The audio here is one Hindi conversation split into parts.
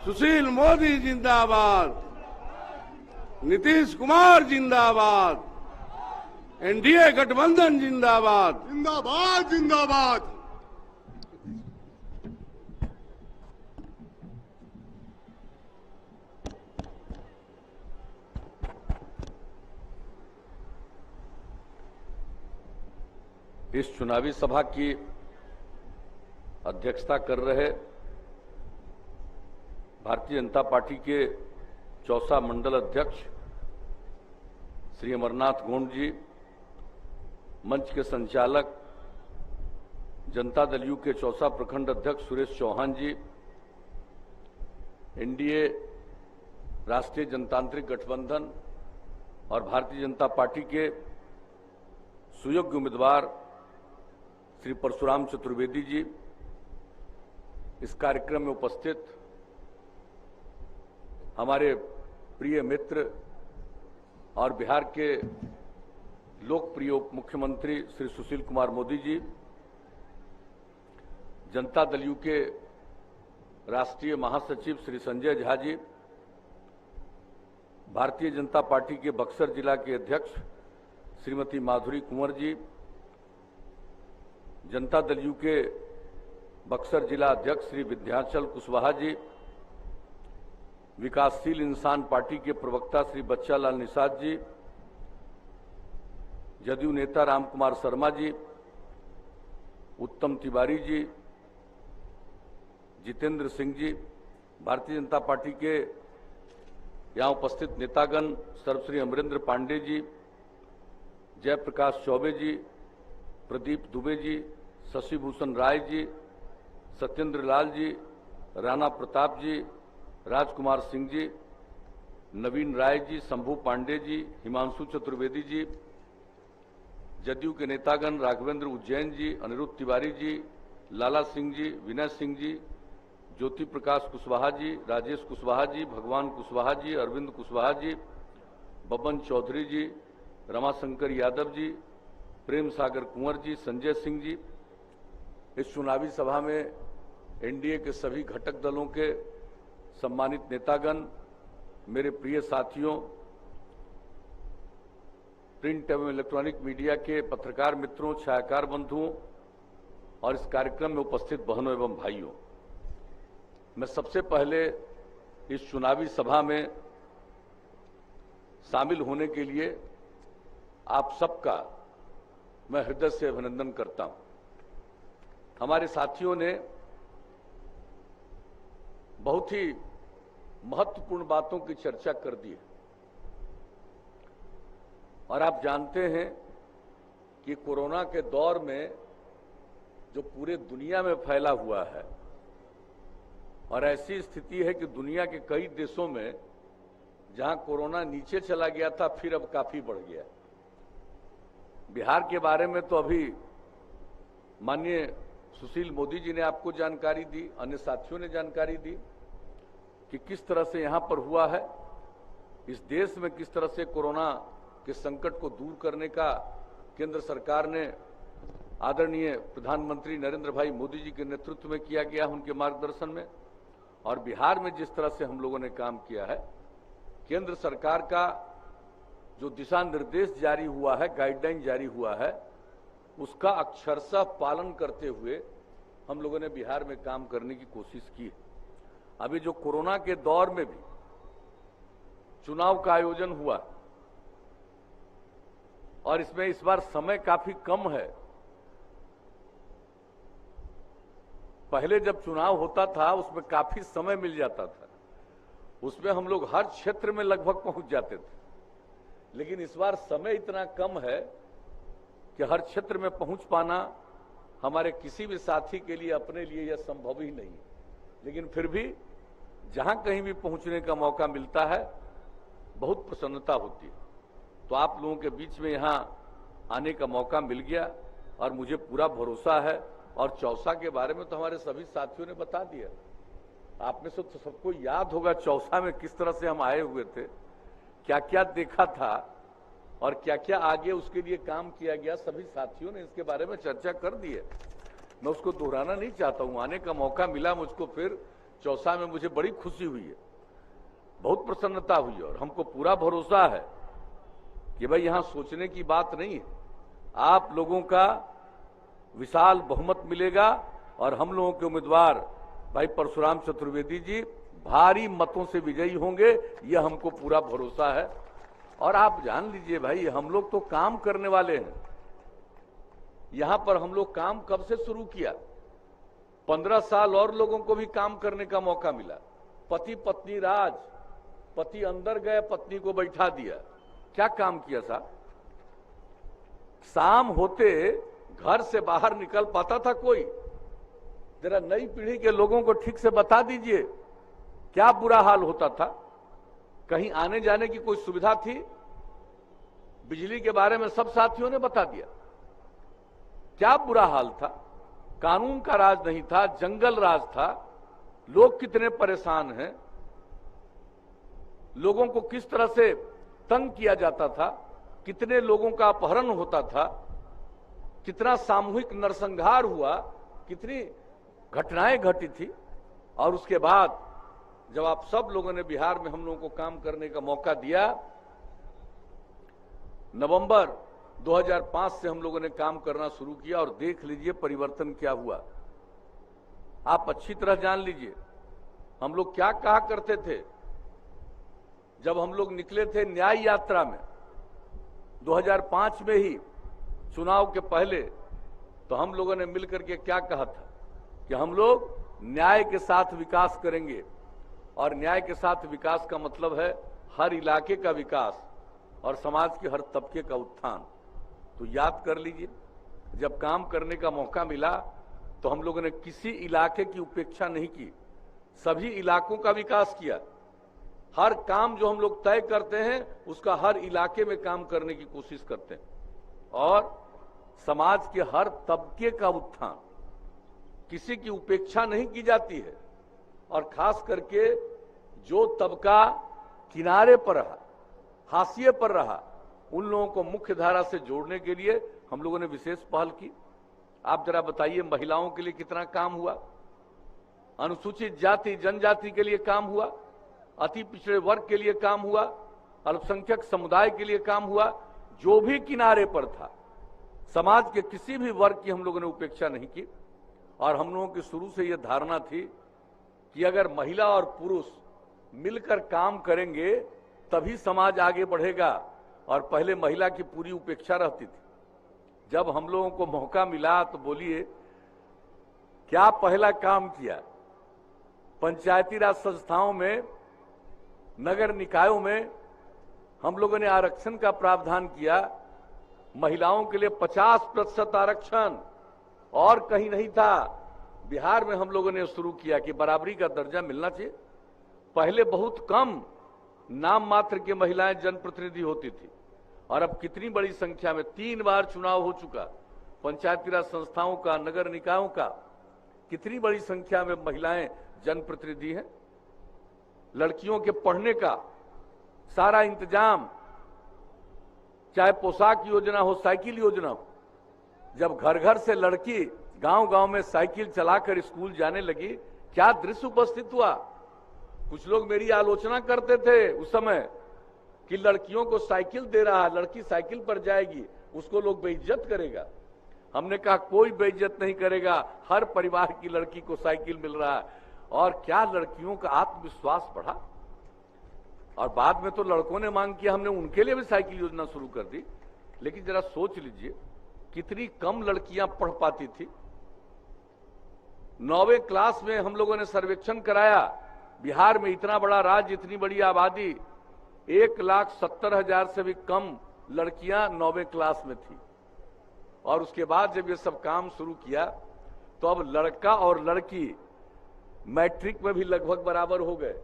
सुशील मोदी जिंदाबाद, नीतीश कुमार जिंदाबाद, एनडीए गठबंधन जिंदाबाद। जिंदाबाद जिंदाबाद। इस चुनावी सभा की अध्यक्षता कर रहे भारतीय जनता पार्टी के चौसा मंडल अध्यक्ष श्री अमरनाथ गोंड जी, मंच के संचालक जनता दल यू के चौसा प्रखंड अध्यक्ष सुरेश चौहान जी, एनडीए राष्ट्रीय जनतांत्रिक गठबंधन और भारतीय जनता पार्टी के सुयोग्य उम्मीदवार श्री परशुराम चतुर्वेदी जी, इस कार्यक्रम में उपस्थित हमारे प्रिय मित्र और बिहार के लोकप्रिय उप मुख्यमंत्री श्री सुशील कुमार मोदी जी, जनता दल यू के राष्ट्रीय महासचिव श्री संजय झा जी, भारतीय जनता पार्टी के बक्सर जिला के अध्यक्ष श्रीमती माधुरी कुंवर जी, जनता दल यू के बक्सर जिला अध्यक्ष श्री विंध्याचल कुशवाहा जी, विकासशील इंसान पार्टी के प्रवक्ता श्री बच्चालाल निषाद जी, जदयू नेता रामकुमार शर्मा जी, उत्तम तिवारी जी, जितेंद्र सिंह जी, भारतीय जनता पार्टी के यहां उपस्थित नेतागण सर्वश्री अमरेंद्र पांडे जी, जयप्रकाश चौबे जी, प्रदीप दुबे जी, शशिभूषण राय जी, सत्येंद्र लाल जी, राणा प्रताप जी, राजकुमार सिंह जी, नवीन राय जी, शंभू पांडे जी, हिमांशु चतुर्वेदी जी, जदयू के नेतागण राघवेंद्र उज्जैन जी, अनिरुद्ध तिवारी जी, लाला सिंह जी, विनय सिंह जी, ज्योति प्रकाश कुशवाहा जी, राजेश कुशवाहा जी, भगवान कुशवाहा जी, अरविंद कुशवाहा जी, बबन चौधरी जी, रमाशंकर यादव जी, प्रेम सागर कुंवर जी, संजय सिंह जी। इस चुनावी सभा में एनडीए के सभी घटक दलों के सम्मानित नेतागण, मेरे प्रिय साथियों, प्रिंट एवं इलेक्ट्रॉनिक मीडिया के पत्रकार मित्रों, छायाकार बंधुओं और इस कार्यक्रम में उपस्थित बहनों एवं भाइयों, मैं सबसे पहले इस चुनावी सभा में शामिल होने के लिए आप सबका मैं हृदय से अभिनंदन करता हूं। हमारे साथियों ने बहुत ही महत्वपूर्ण बातों की चर्चा कर दी है और आप जानते हैं कि कोरोना के दौर में जो पूरे दुनिया में फैला हुआ है और ऐसी स्थिति है कि दुनिया के कई देशों में जहां कोरोना नीचे चला गया था फिर अब काफी बढ़ गया। बिहार के बारे में तो अभी माननीय सुशील मोदी जी ने आपको जानकारी दी, अन्य साथियों ने जानकारी दी कि किस तरह से यहां पर हुआ है, इस देश में किस तरह से कोरोना के संकट को दूर करने का केंद्र सरकार ने आदरणीय प्रधानमंत्री नरेंद्र भाई मोदी जी के नेतृत्व में किया गया, उनके मार्गदर्शन में, और बिहार में जिस तरह से हम लोगों ने काम किया है, केंद्र सरकार का जो दिशा निर्देश जारी हुआ है, गाइडलाइन जारी हुआ है, उसका अक्षरशः पालन करते हुए हम लोगों ने बिहार में काम करने की कोशिश की है। अभी जो कोरोना के दौर में भी चुनाव का आयोजन हुआ और इसमें इस बार समय काफी कम है। पहले जब चुनाव होता था उसमें काफी समय मिल जाता था, उसमें हम लोग हर क्षेत्र में लगभग पहुंच जाते थे, लेकिन इस बार समय इतना कम है कि हर क्षेत्र में पहुंच पाना हमारे किसी भी साथी के लिए, अपने लिए यह संभव ही नहीं है। लेकिन फिर भी जहां कहीं भी पहुंचने का मौका मिलता है बहुत प्रसन्नता होती है। तो आप लोगों के बीच में यहां आने का मौका मिल गया और मुझे पूरा भरोसा है। और चौसा के बारे में तो हमारे सभी साथियों ने बता दिया। आप में से तो सबको याद होगा चौसा में किस तरह से हम आए हुए थे, क्या क्या देखा था और क्या क्या आगे उसके लिए काम किया गया। सभी साथियों ने इसके बारे में चर्चा कर दी है, मैं उसको दोहराना नहीं चाहता हूं। आने का मौका मिला मुझको फिर चौसा में मुझे बड़ी खुशी हुई है, बहुत प्रसन्नता हुई है और हमको पूरा भरोसा है कि भाई यहां सोचने की बात नहीं है। आप लोगों का विशाल बहुमत मिलेगा और हम लोगों के उम्मीदवार भाई परशुराम चतुर्वेदी जी भारी मतों से विजयी होंगे, यह हमको पूरा भरोसा है। और आप जान लीजिए भाई, हम लोग तो काम करने वाले हैं। यहां पर हम लोग काम कब से शुरू किया, 15 साल और लोगों को भी काम करने का मौका मिला। पति पत्नी राज, पति अंदर गए, पत्नी को बैठा दिया। क्या काम किया साहब? शाम होते घर से बाहर निकल पाता था कोई? जरा नई पीढ़ी के लोगों को ठीक से बता दीजिए, क्या बुरा हाल होता था? कहीं आने जाने की कोई सुविधा थी? बिजली के बारे में सब साथियों ने बता दिया। क्या बुरा हाल था? कानून का राज नहीं था, जंगल राज था। लोग कितने परेशान हैं, लोगों को किस तरह से तंग किया जाता था, कितने लोगों का अपहरण होता था, कितना सामूहिक नरसंहार हुआ, कितनी घटनाएं घटी थी। और उसके बाद जब आप सब लोगों ने बिहार में हम लोगों को काम करने का मौका दिया, नवंबर 2005 से हम लोगों ने काम करना शुरू किया और देख लीजिए परिवर्तन क्या हुआ। आप अच्छी तरह जान लीजिए हम लोग क्या कहा करते थे जब हम लोग निकले थे न्याय यात्रा में 2005 में ही, चुनाव के पहले। तो हम लोगों ने मिलकर के क्या कहा था कि हम लोग न्याय के साथ विकास करेंगे। और न्याय के साथ विकास का मतलब है हर इलाके का विकास और समाज के हर तबके का उत्थान। तो याद कर लीजिए, जब काम करने का मौका मिला तो हम लोगों ने किसी इलाके की उपेक्षा नहीं की, सभी इलाकों का विकास किया। हर काम जो हम लोग तय करते हैं उसका हर इलाके में काम करने की कोशिश करते हैं और समाज के हर तबके का उत्थान, किसी की उपेक्षा नहीं की जाती है। और खास करके जो तबका किनारे पर रहा, हाशिए पर रहा, उन लोगों को मुख्य धारा से जोड़ने के लिए हम लोगों ने विशेष पहल की। आप जरा बताइए, महिलाओं के लिए कितना काम हुआ, अनुसूचित जाति जनजाति के लिए काम हुआ, अति पिछड़े वर्ग के लिए काम हुआ, अल्पसंख्यक समुदाय के लिए काम हुआ। जो भी किनारे पर था, समाज के किसी भी वर्ग की हम लोगों ने उपेक्षा नहीं की। और हम लोगों की शुरू से यह धारणा थी कि अगर महिला और पुरुष मिलकर काम करेंगे तभी समाज आगे बढ़ेगा। और पहले महिला की पूरी उपेक्षा रहती थी। जब हम लोगों को मौका मिला तो बोलिए क्या पहला काम किया, पंचायती राज संस्थाओं में, नगर निकायों में हम लोगों ने आरक्षण का प्रावधान किया। महिलाओं के लिए 50% आरक्षण, और कहीं नहीं था। बिहार में हम लोगों ने शुरू किया कि बराबरी का दर्जा मिलना चाहिए। पहले बहुत कम नाम मात्र की महिलाएं जनप्रतिनिधि होती थी और अब कितनी बड़ी संख्या में, 3 बार चुनाव हो चुका पंचायती राज संस्थाओं का, नगर निकायों का, कितनी बड़ी संख्या में महिलाएं जनप्रतिनिधि हैं। लड़कियों के पढ़ने का सारा इंतजाम, चाहे पोशाक योजना हो, साइकिल योजना हो, जब घर घर से लड़की गांव गांव में साइकिल चलाकर स्कूल जाने लगी, क्या दृश्य उपस्थित हुआ। कुछ लोग मेरी आलोचना करते थे उस समय कि लड़कियों को साइकिल दे रहा है, लड़की साइकिल पर जाएगी, उसको लोग बेइज्जत करेगा। हमने कहा कोई बेइज्जत नहीं करेगा, हर परिवार की लड़की को साइकिल मिल रहा है। और क्या लड़कियों का आत्मविश्वास बढ़ा। और बाद में तो लड़कों ने मांग किया, हमने उनके लिए भी साइकिल योजना शुरू कर दी। लेकिन जरा सोच लीजिए कितनी कम लड़कियां पढ़ पाती थी। 9वीं क्लास में हम लोगों ने सर्वेक्षण कराया, बिहार में इतना बड़ा राज्य, इतनी बड़ी आबादी, 1,70,000 से भी कम लड़कियां 9वीं क्लास में थी। और उसके बाद जब ये सब काम शुरू किया तो अब लड़का और लड़की मैट्रिक में भी लगभग बराबर हो गए।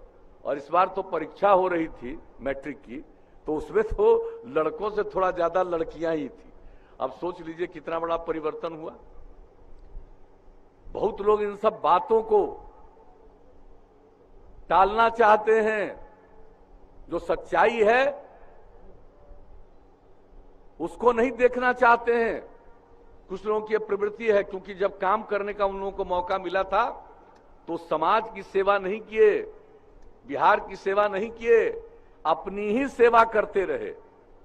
और इस बार तो परीक्षा हो रही थी मैट्रिक की, तो उसमें तो लड़कों से थोड़ा ज्यादा लड़कियां ही थी। अब सोच लीजिए कितना बड़ा परिवर्तन हुआ। बहुत लोग इन सब बातों को टालना चाहते हैं, जो सच्चाई है उसको नहीं देखना चाहते हैं। कुछ लोगों की प्रवृत्ति है, क्योंकि जब काम करने का उन लोगों को मौका मिला था तो समाज की सेवा नहीं किए, बिहार की सेवा नहीं किए, अपनी ही सेवा करते रहे।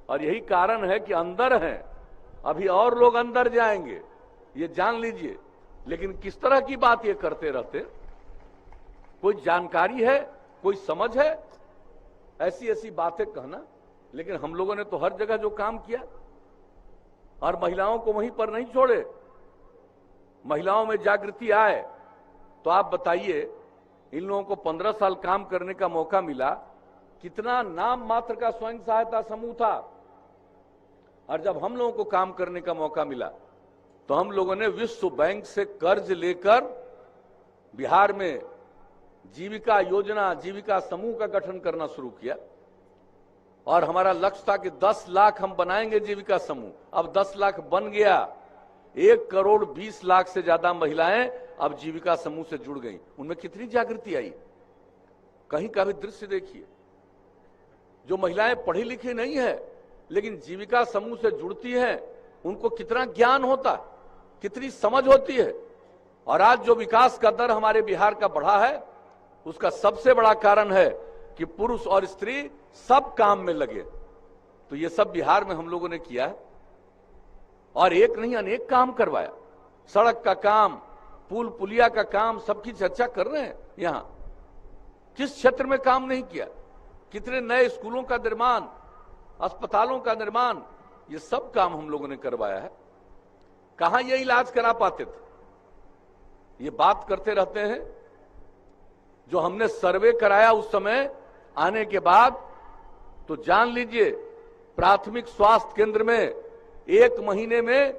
और यही कारण है कि अंदर हैं, अभी और लोग अंदर जाएंगे, ये जान लीजिए। लेकिन किस तरह की बात ये करते रहते, कोई जानकारी है, कोई समझ है, ऐसी ऐसी बातें कहना। लेकिन हम लोगों ने तो हर जगह जो काम किया, और महिलाओं को वहीं पर नहीं छोड़े। महिलाओं में जागृति आए तो आप बताइए, इन लोगों को 15 साल काम करने का मौका मिला, कितना नाम मात्र का स्वयं सहायता समूह था। और जब हम लोगों को काम करने का मौका मिला तो हम लोगों ने विश्व बैंक से कर्ज लेकर बिहार में जीविका योजना, जीविका समूह का गठन करना शुरू किया। और हमारा लक्ष्य था कि 10 लाख हम बनाएंगे जीविका समूह। अब 10 लाख बन गया। 1,20,00,000 से ज्यादा महिलाएं अब जीविका समूह से जुड़ गई। उनमें कितनी जागृति आई, कहीं का भी दृश्य देखिए। जो महिलाएं पढ़ी लिखी नहीं है लेकिन जीविका समूह से जुड़ती हैं, उनको कितना ज्ञान होता, कितनी समझ होती है। और आज जो विकास का दर हमारे बिहार का बढ़ा है, उसका सबसे बड़ा कारण है कि पुरुष और स्त्री सब काम में लगे। तो ये सब बिहार में हम लोगों ने किया है, और एक नहीं अनेक काम करवाया। सड़क का काम, पुल पुलिया का काम, सबकी चर्चा कर रहे हैं। यहां किस क्षेत्र में काम नहीं किया, कितने नए स्कूलों का निर्माण, अस्पतालों का निर्माण, ये सब काम हम लोगों ने करवाया है। कहां ये इलाज करा पाते थे, ये बात करते रहते हैं। जो हमने सर्वे कराया उस समय आने के बाद, तो जान लीजिए प्राथमिक स्वास्थ्य केंद्र में एक महीने में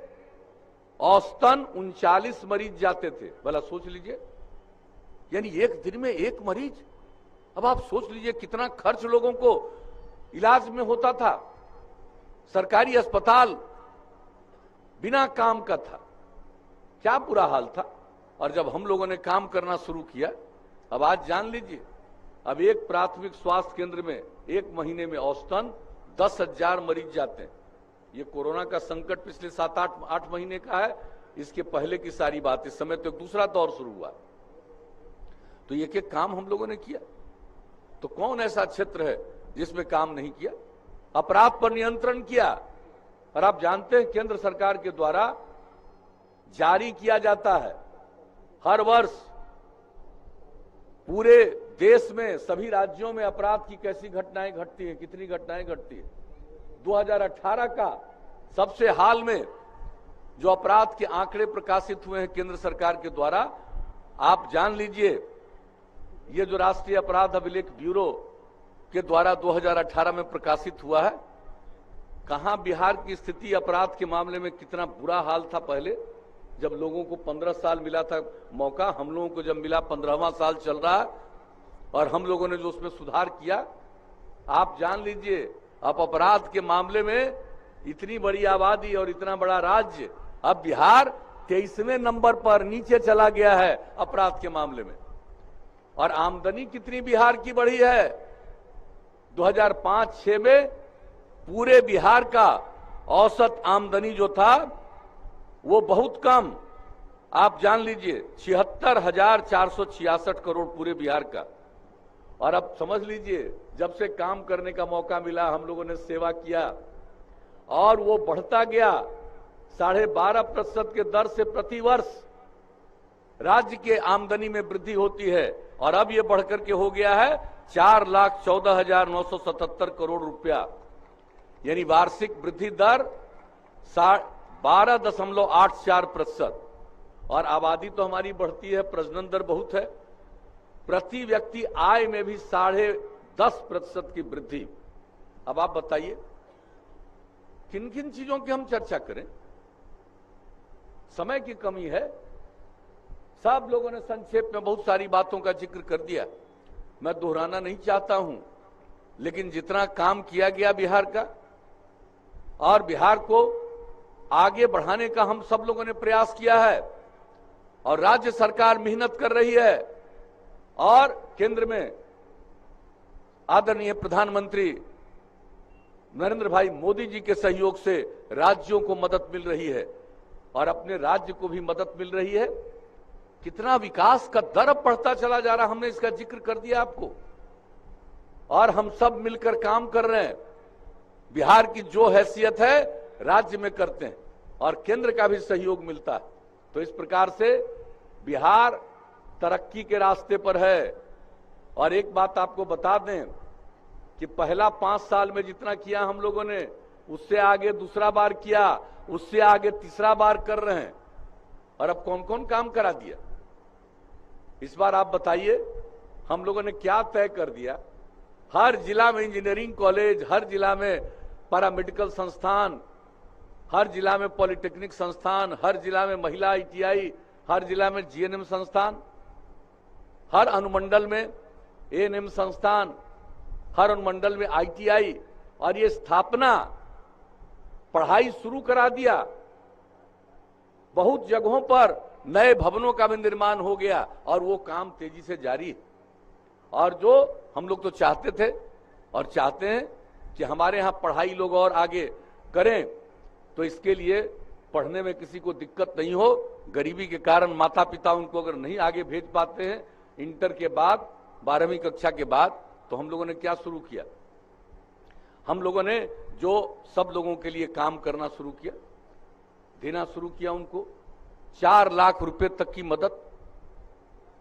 औसतन 39 मरीज जाते थे। भला सोच लीजिए, यानी एक दिन में एक मरीज। अब आप सोच लीजिए कितना खर्च लोगों को इलाज में होता था। सरकारी अस्पताल बिना काम का था, क्या बुरा हाल था। और जब हम लोगों ने काम करना शुरू किया, अब आज जान लीजिए, अब एक प्राथमिक स्वास्थ्य केंद्र में एक महीने में औसतन 10,000 मरीज जाते हैं। ये कोरोना का संकट पिछले 7-8 महीने का है, इसके पहले की सारी बात। इस समय तो एक दूसरा दौर शुरू हुआ। तो ये एक काम हम लोगों ने किया। तो कौन ऐसा क्षेत्र है जिसमें काम नहीं किया। अपराध पर नियंत्रण किया। और आप जानते हैं केंद्र सरकार के द्वारा जारी किया जाता है हर वर्ष पूरे देश में, सभी राज्यों में अपराध की कैसी घटनाएं घटती हैं, कितनी घटनाएं घटती है। 2018 का सबसे हाल में जो अपराध के आंकड़े प्रकाशित हुए हैं केंद्र सरकार के द्वारा, आप जान लीजिए, ये जो राष्ट्रीय अपराध अभिलेख ब्यूरो के द्वारा 2018 में प्रकाशित हुआ है, कहां बिहार की स्थिति अपराध के मामले में कितना बुरा हाल था। पहले जब लोगों को 15 साल मिला था मौका, हम लोगों को जब मिला 15वां साल चल रहा है, और हम लोगों ने जो उसमें सुधार किया, आप जान लीजिए अब अपराध के मामले में इतनी बड़ी आबादी और इतना बड़ा राज्य, अब बिहार 23वें नंबर पर नीचे चला गया है अपराध के मामले में। और आमदनी कितनी बिहार की बढ़ी है। 2005-06 में पूरे बिहार का औसत आमदनी जो था वो बहुत कम, आप जान लीजिए 76,466 करोड़ पूरे बिहार का। और अब समझ लीजिए, जब से काम करने का मौका मिला, हम लोगों ने सेवा किया और वो बढ़ता गया। 12.5% के दर से प्रति वर्ष राज्य के आमदनी में वृद्धि होती है। और अब ये बढ़कर के हो गया है 4,14,977 करोड़ रुपया, यानी वार्षिक वृद्धि दर 12.84%। और आबादी तो हमारी बढ़ती है, प्रजनन दर बहुत है। प्रति व्यक्ति आय में भी 10.5% की वृद्धि। अब आप बताइए किन किन चीजों की हम चर्चा करें, समय की कमी है। सब लोगों ने संक्षेप में बहुत सारी बातों का जिक्र कर दिया, मैं दोहराना नहीं चाहता हूं। लेकिन जितना काम किया गया बिहार का, और बिहार को आगे बढ़ाने का हम सब लोगों ने प्रयास किया है, और राज्य सरकार मेहनत कर रही है, और केंद्र में आदरणीय प्रधानमंत्री नरेंद्र भाई मोदी जी के सहयोग से राज्यों को मदद मिल रही है, और अपने राज्य को भी मदद मिल रही है। कितना विकास का दर अब बढ़ता चला जा रहा, हमने इसका जिक्र कर दिया आपको। और हम सब मिलकर काम कर रहे हैं। बिहार की जो हैसियत है राज्य में करते हैं और केंद्र का भी सहयोग मिलता है। तो इस प्रकार से बिहार तरक्की के रास्ते पर है। और एक बात आपको बता दें कि पहला 5 साल में जितना किया हम लोगों ने, उससे आगे दूसरा बार किया, उससे आगे तीसरा बार कर रहे हैं। और अब कौन कौन काम करा दिया इस बार आप बताइए। हम लोगों ने क्या तय कर दिया? हर जिला में इंजीनियरिंग कॉलेज, हर जिला में पैरामेडिकल संस्थान, हर जिला में पॉलिटेक्निक संस्थान, हर जिला में महिला ITI, हर जिला में GNM संस्थान, हर अनुमंडल में ANM संस्थान, हर अनुमंडल में ITI। और ये स्थापना पढ़ाई शुरू करा दिया। बहुत जगहों पर नए भवनों का भी निर्माण हो गया और वो काम तेजी से जारी है। और जो हम लोग तो चाहते थे और चाहते हैं कि हमारे यहां पढ़ाई लोग और आगे करें, तो इसके लिए पढ़ने में किसी को दिक्कत नहीं हो। गरीबी के कारण माता पिता उनको अगर नहीं आगे भेज पाते हैं इंटर के बाद, 12वीं कक्षा के बाद, तो हम लोगों ने क्या शुरू किया? हम लोगों ने जो सब लोगों के लिए काम करना शुरू किया, देना शुरू किया उनको 4 लाख रुपए तक की मदद,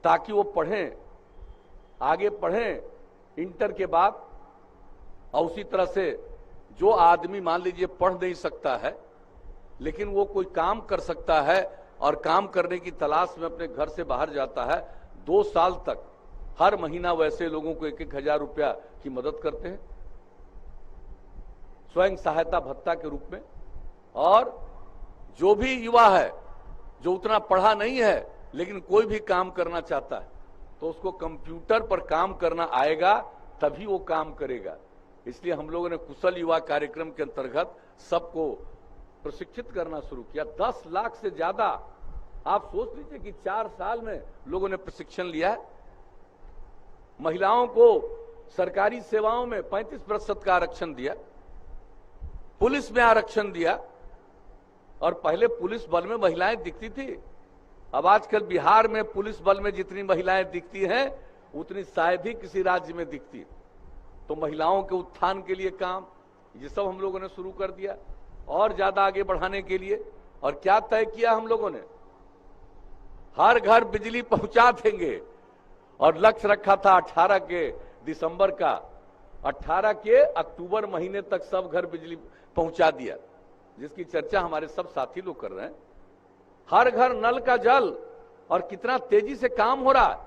ताकि वो पढ़ें, आगे पढ़ें इंटर के बाद। और उसी तरह से जो आदमी मान लीजिए पढ़ नहीं सकता है लेकिन वो कोई काम कर सकता है और काम करने की तलाश में अपने घर से बाहर जाता है, 2 साल तक हर महीना वैसे लोगों को 1-1 हजार रुपया की मदद करते हैं स्वयं सहायता भत्ता के रूप में। और जो भी युवा है जो उतना पढ़ा नहीं है लेकिन कोई भी काम करना चाहता है, तो उसको कंप्यूटर पर काम करना आएगा तभी वो काम करेगा। इसलिए हम लोगों ने कुशल युवा कार्यक्रम के अंतर्गत सबको प्रशिक्षित करना शुरू किया। 10 लाख से ज्यादा, आप सोच लीजिए कि 4 साल में लोगों ने प्रशिक्षण लिया है। महिलाओं को सरकारी सेवाओं में 35% का आरक्षण दिया, पुलिस में आरक्षण दिया। और पहले पुलिस बल में महिलाएं दिखती थी, अब आजकल बिहार में पुलिस बल में जितनी महिलाएं दिखती हैं उतनी शायद ही किसी राज्य में दिखती। तो महिलाओं के उत्थान के लिए काम, ये सब हम लोगों ने शुरू कर दिया और ज्यादा आगे बढ़ाने के लिए। और क्या तय किया हम लोगों ने? हर घर बिजली पहुंचा देंगे। और लक्ष्य रखा था 18 के दिसंबर का, 18 के अक्टूबर महीने तक सब घर बिजली पहुंचा दिया, जिसकी चर्चा हमारे सब साथी लोग कर रहे हैं। हर घर नल का जल, और कितना तेजी से काम हो रहा है।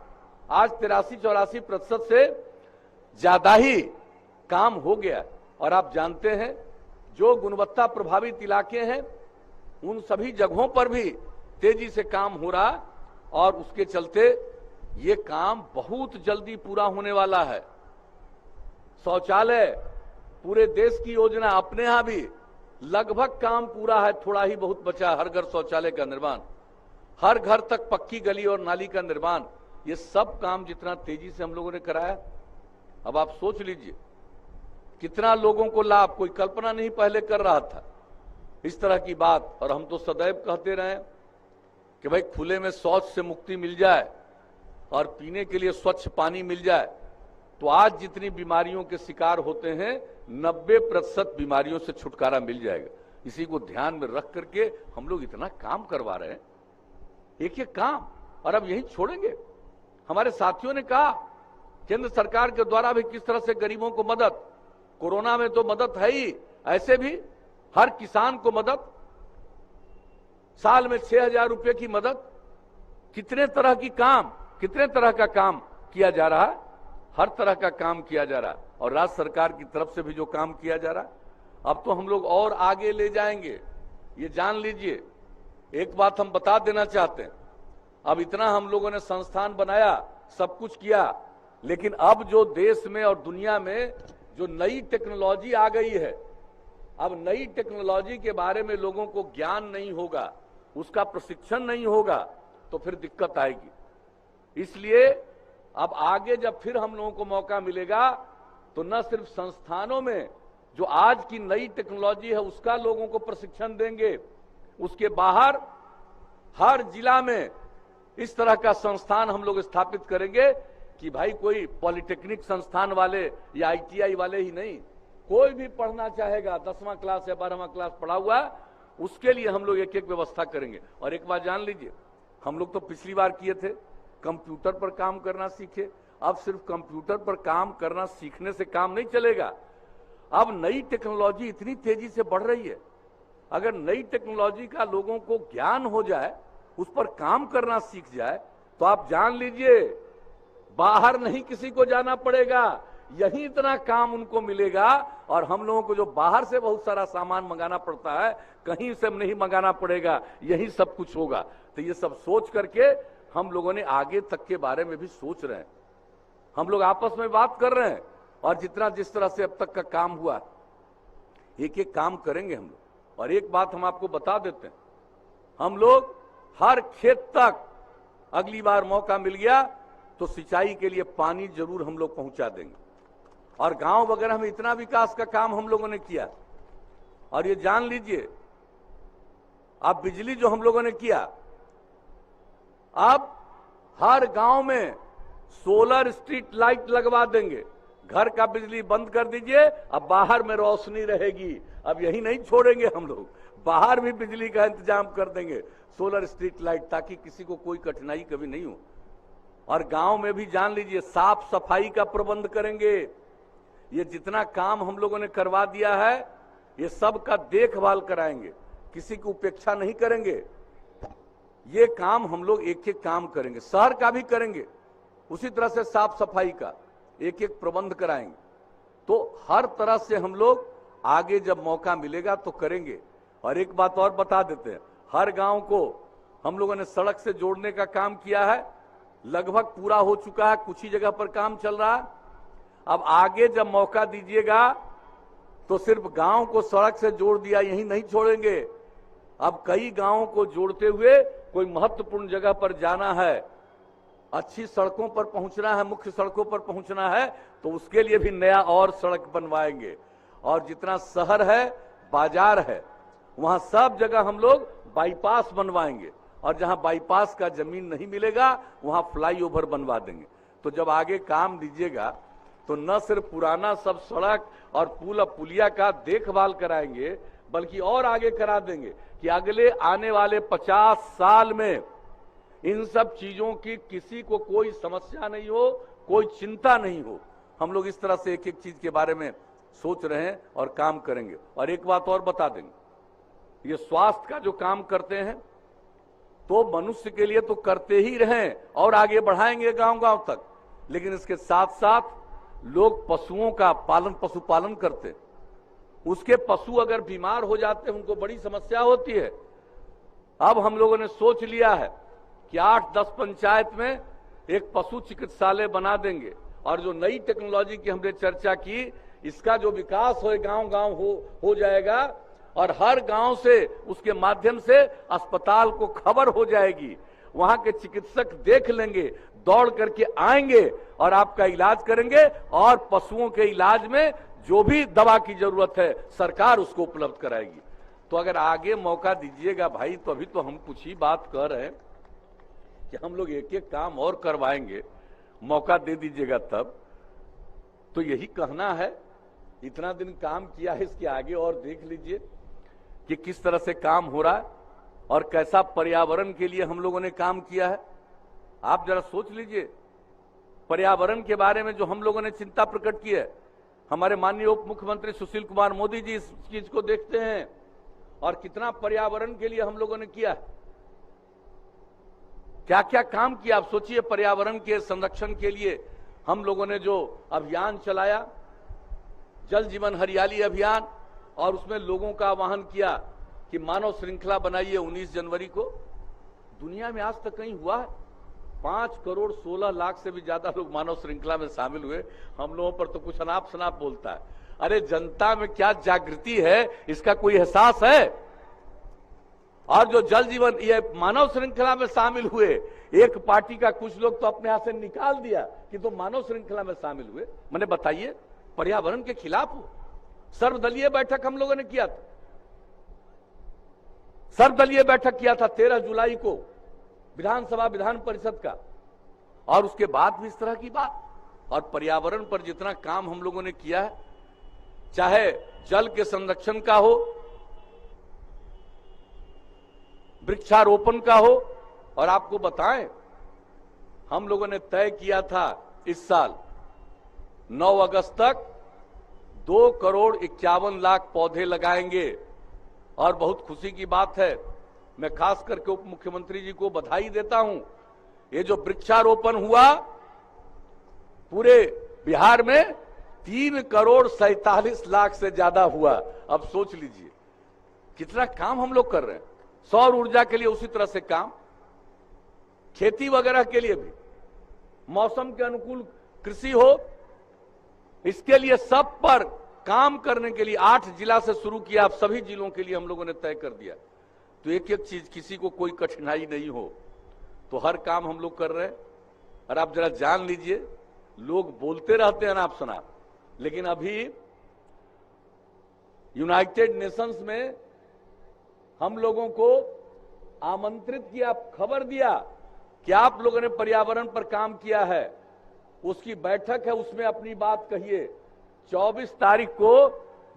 आज 83-84% से ज्यादा ही काम हो गया। और आप जानते हैं जो गुणवत्ता प्रभावित इलाके हैं उन सभी जगहों पर भी तेजी से काम हो रहा, और उसके चलते ये काम बहुत जल्दी पूरा होने वाला है। शौचालय पूरे देश की योजना, अपने यहां भी लगभग काम पूरा है, थोड़ा ही बहुत बचा। हर घर शौचालय का निर्माण, हर घर तक पक्की गली और नाली का निर्माण, ये सब काम जितना तेजी से हम लोगों ने कराया, अब आप सोच लीजिए कितना लोगों को लाभ, कोई कल्पना नहीं पहले कर रहा था इस तरह की बात। और हम तो सदैव कहते रहे कि भाई खुले में शौच से मुक्ति मिल जाए और पीने के लिए स्वच्छ पानी मिल जाए, तो आज जितनी बीमारियों के शिकार होते हैं 90% बीमारियों से छुटकारा मिल जाएगा। इसी को ध्यान में रख करके हम लोग इतना काम करवा रहे हैं, एक काम। और अब यही छोड़ेंगे। हमारे साथियों ने कहा केंद्र सरकार के द्वारा भी किस तरह से गरीबों को मदद, कोरोना में तो मदद है ही, ऐसे भी हर किसान को मदद, साल में 6,000 रुपए की मदद। कितने तरह की काम, कितने तरह का काम किया जा रहा है, हर तरह का काम किया जा रहा है। और राज्य सरकार की तरफ से भी जो काम किया जा रहा है, अब तो हम लोग और आगे ले जाएंगे, ये जान लीजिए। एक बात हम बता देना चाहते हैं, अब इतना हम लोगों ने संस्थान बनाया, सब कुछ किया, लेकिन अब जो देश में और दुनिया में जो नई टेक्नोलॉजी आ गई है, अब नई टेक्नोलॉजी के बारे में लोगों को ज्ञान नहीं होगा, उसका प्रशिक्षण नहीं होगा, तो फिर दिक्कत आएगी। इसलिए अब आगे जब फिर हम लोगों को मौका मिलेगा तो न सिर्फ संस्थानों में जो आज की नई टेक्नोलॉजी है उसका लोगों को प्रशिक्षण देंगे, उसके बाहर हर जिला में इस तरह का संस्थान हम लोग स्थापित करेंगे कि भाई कोई पॉलिटेक्निक संस्थान वाले या आईटीआई वाले ही नहीं, कोई भी पढ़ना चाहेगा 10वां क्लास या 12वां क्लास पढ़ा हुआ, उसके लिए हम लोग एक एक व्यवस्था करेंगे। और एक बात जान लीजिए, हम लोग तो पिछली बार किए थे, कंप्यूटर पर काम करना सीखे। अब सिर्फ कंप्यूटर पर काम करना सीखने से काम नहीं चलेगा। अब नई टेक्नोलॉजी इतनी तेजी से बढ़ रही है, अगर नई टेक्नोलॉजी का लोगों को ज्ञान हो जाए, उस पर काम करना सीख जाए, तो आप जान लीजिए बाहर नहीं किसी को जाना पड़ेगा, यही इतना काम उनको मिलेगा। और हम लोगों को जो बाहर से बहुत सारा सामान मंगाना पड़ता है, कहीं से नहीं मंगाना पड़ेगा, यही सब कुछ होगा। तो ये सब सोच करके हम लोगों ने आगे तक के बारे में भी सोच रहे हैं। हम लोग आपस में बात कर रहे हैं, और जिस तरह से अब तक का काम हुआ, एक एक काम करेंगे हम लोग। और एक बात हम आपको बता देते हैं, हम लोग हर खेत तक अगली बार मौका मिल गया तो सिंचाई के लिए पानी जरूर हम लोग पहुंचा देंगे। और गांव वगैरह में इतना विकास का काम हम लोगों ने किया। और ये जान लीजिए, अब बिजली जो हम लोगों ने किया, अब हर गांव में सोलर स्ट्रीट लाइट लगवा देंगे। घर का बिजली बंद कर दीजिए, अब बाहर में रोशनी रहेगी। अब यही नहीं छोड़ेंगे हम लोग, बाहर भी बिजली का इंतजाम कर देंगे, सोलर स्ट्रीट लाइट, ताकि किसी को कोई कठिनाई कभी नहीं हो। और गांव में भी जान लीजिए साफ सफाई का प्रबंध करेंगे। ये जितना काम हम लोगों ने करवा दिया है, ये सब का देखभाल कराएंगे, किसी की उपेक्षा नहीं करेंगे। ये काम हम लोग एक एक काम करेंगे, शहर का भी करेंगे, उसी तरह से साफ सफाई का एक एक प्रबंध कराएंगे। तो हर तरह से हम लोग आगे जब मौका मिलेगा तो करेंगे। और एक बात और बता देते हैं, हर गांव को हम लोगों ने सड़क से जोड़ने का काम किया है, लगभग पूरा हो चुका है, कुछ ही जगह पर काम चल रहा है। अब आगे जब मौका दीजिएगा तो सिर्फ गांव को सड़क से जोड़ दिया यही नहीं छोड़ेंगे। अब कई गांवों को जोड़ते हुए कोई महत्वपूर्ण जगह पर जाना है, अच्छी सड़कों पर पहुंचना है, मुख्य सड़कों पर पहुंचना है, तो उसके लिए भी नया और सड़क बनवाएंगे। और जितना शहर है, बाजार है, वहां सब जगह हम लोग बाईपास बनवाएंगे। और जहां बाईपास का जमीन नहीं मिलेगा, वहां फ्लाईओवर बनवा देंगे। तो जब आगे काम दीजिएगा तो न सिर्फ पुराना सब सड़क और पुल पुलिया का देखभाल कराएंगे, बल्कि और आगे करा देंगे कि अगले आने वाले 50 साल में इन सब चीजों की किसी को कोई समस्या नहीं हो, कोई चिंता नहीं हो। हम लोग इस तरह से एक एक चीज के बारे में सोच रहे हैं और काम करेंगे। और एक बात और बता देंगे, ये स्वास्थ्य का जो काम करते हैं तो मनुष्य के लिए तो करते ही रहें और आगे बढ़ाएंगे गांव गांव तक, लेकिन इसके साथ साथ लोग पशुओं का पालन, पशुपालन करते, उसके पशु अगर बीमार हो जाते हैं, उनको बड़ी समस्या होती है। अब हम लोगों ने सोच लिया है कि 8-10 पंचायत में एक पशु चिकित्सालय बना देंगे। और जो नई टेक्नोलॉजी की हमने चर्चा की, इसका जो विकास हो गांव गांव हो जाएगा, और हर गांव से उसके माध्यम से अस्पताल को खबर हो जाएगी, वहां के चिकित्सक देख लेंगे, दौड़ करके आएंगे और आपका इलाज करेंगे। और पशुओं के इलाज में जो भी दवा की जरूरत है, सरकार उसको उपलब्ध कराएगी। तो अगर आगे मौका दीजिएगा भाई, तो अभी तो हम कुछ ही बात कर रहे हैं कि हम लोग एक एक काम और करवाएंगे, मौका दे दीजिएगा तब। तो यही कहना है, इतना दिन काम किया है, इसके आगे और देख लीजिए कि किस तरह से काम हो रहा है और कैसा पर्यावरण के लिए हम लोगों ने काम किया है। आप जरा सोच लीजिए, पर्यावरण के बारे में जो हम लोगों ने चिंता प्रकट की है, हमारे माननीय उप मुख्यमंत्री सुशील कुमार मोदी जी इस चीज को देखते हैं और कितना पर्यावरण के लिए हम लोगों ने किया है, क्या क्या काम किया। आप सोचिए, पर्यावरण के संरक्षण के लिए हम लोगों ने जो अभियान चलाया, जल जीवन हरियाली अभियान, और उसमें लोगों का आह्वान किया कि मानव श्रृंखला बनाइए 19 जनवरी को। दुनिया में आज तक कहीं हुआ है? 5 करोड़ 16 लाख से भी ज्यादा लोग मानव श्रृंखला में शामिल हुए। हम लोगों पर तो कुछ अनाप शनाप बोलता है। अरे जनता में क्या जागृति है, इसका कोई एहसास है? और जो जल जीवन ये मानव श्रृंखला में शामिल हुए, एक पार्टी का कुछ लोग तो अपने हाथ से निकाल दिया कि तुम मानव श्रृंखला में शामिल हुए। मैंने बताइए, पर्यावरण के खिलाफ हो। सर्वदलीय बैठक हम लोगों ने किया था, सर्वदलीय बैठक किया था 13 जुलाई को, विधानसभा विधान परिषद का, और उसके बाद भी इस तरह की बात। और पर्यावरण पर जितना काम हम लोगों ने किया है, चाहे जल के संरक्षण का हो, वृक्षारोपण का हो, और आपको बताएं हम लोगों ने तय किया था इस साल 9 अगस्त तक 2,51,00,000 पौधे लगाएंगे। और बहुत खुशी की बात है, मैं खास करके उप मुख्यमंत्री जी को बधाई देता हूं। ये जो वृक्षारोपण हुआ पूरे बिहार में 3,47,00,000 से ज्यादा हुआ। अब सोच लीजिए कितना काम हम लोग कर रहे हैं। सौर ऊर्जा के लिए उसी तरह से काम, खेती वगैरह के लिए भी, मौसम के अनुकूल कृषि हो, इसके लिए सब पर काम करने के लिए 8 जिला से शुरू किया। अब सभी जिलों के लिए हम लोगों ने तय कर दिया। तो एक एक चीज, किसी को कोई कठिनाई नहीं हो, तो हर काम हम लोग कर रहे हैं। और आप जरा जान लीजिए, लोग बोलते रहते हैं ना आप सुना, लेकिन अभी यूनाइटेड नेशंस में हम लोगों को आमंत्रित किया, खबर दिया कि आप लोगों ने पर्यावरण पर काम किया है, उसकी बैठक है, उसमें अपनी बात कहिए। 24 तारीख को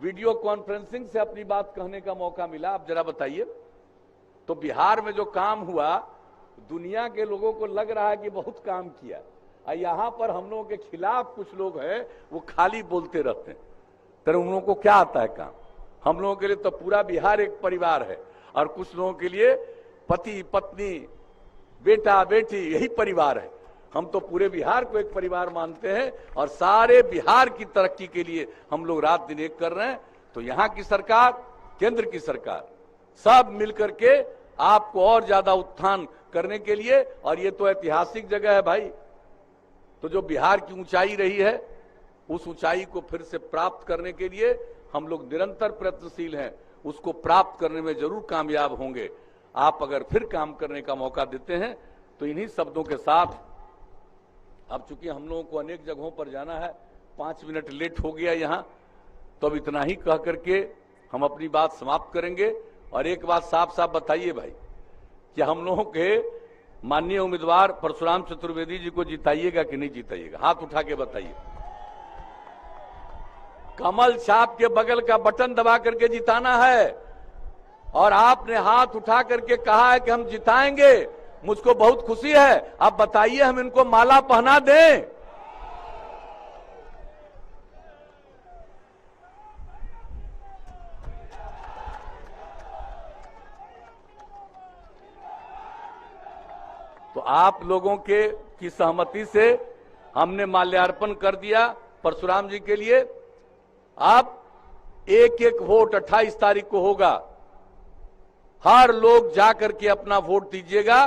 वीडियो कॉन्फ्रेंसिंग से अपनी बात कहने का मौका मिला। आप जरा बताइए, तो बिहार में जो काम हुआ, दुनिया के लोगों को लग रहा है कि बहुत काम किया, और यहां पर हम लोगों के खिलाफ कुछ लोग हैं, वो खाली बोलते रहते हैं। तो उन लोगों को क्या आता है काम? हम लोगों के लिए तो पूरा बिहार एक परिवार है, और कुछ लोगों के लिए पति पत्नी बेटा बेटी यही परिवार है। हम तो पूरे बिहार को एक परिवार मानते हैं, और सारे बिहार की तरक्की के लिए हम लोग रात दिन एक कर रहे हैं। तो यहाँ की सरकार, केंद्र की सरकार, सब मिलकर के आपको और ज्यादा उत्थान करने के लिए, और ये तो ऐतिहासिक जगह है भाई, तो जो बिहार की ऊंचाई रही है, उस ऊंचाई को फिर से प्राप्त करने के लिए हम लोग निरंतर प्रयत्नशील हैं। उसको प्राप्त करने में जरूर कामयाब होंगे। आप अगर फिर काम करने का मौका देते हैं, तो इन्हीं शब्दों के साथ, अब चूंकि हम लोगों को अनेक जगहों पर जाना है, 5 मिनट लेट हो गया यहाँ, तो अब इतना ही कह करके हम अपनी बात समाप्त करेंगे। और एक बात साफ साफ बताइए भाई, कि हम लोगों के माननीय उम्मीदवार परशुराम चतुर्वेदी जी को जिताइएगा कि नहीं जिताइएगा? हाथ उठा के बताइए। कमल छाप के बगल का बटन दबा करके जिताना है। और आपने हाथ उठा करके कहा है कि हम जिताएंगे, मुझको बहुत खुशी है। आप बताइए, हम इनको माला पहना दें? तो आप लोगों की सहमति से हमने माल्यार्पण कर दिया परशुराम जी के लिए। अब एक एक वोट 28 तारीख को होगा। हर लोग जाकर के अपना वोट दीजिएगा।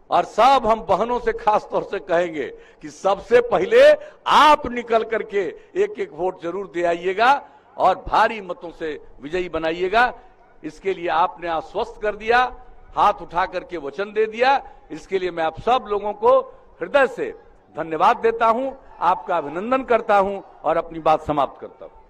और सब हम बहनों से खास तौर से कहेंगे कि सबसे पहले आप निकल करके एक एक वोट जरूर दे आइएगा, और भारी मतों से विजयी बनाइएगा। इसके लिए आपने आश्वस्त कर दिया, हाथ उठा करके वचन दे दिया। इसके लिए मैं आप सब लोगों को हृदय से धन्यवाद देता हूं, आपका अभिनंदन करता हूं, और अपनी बात समाप्त करता हूं।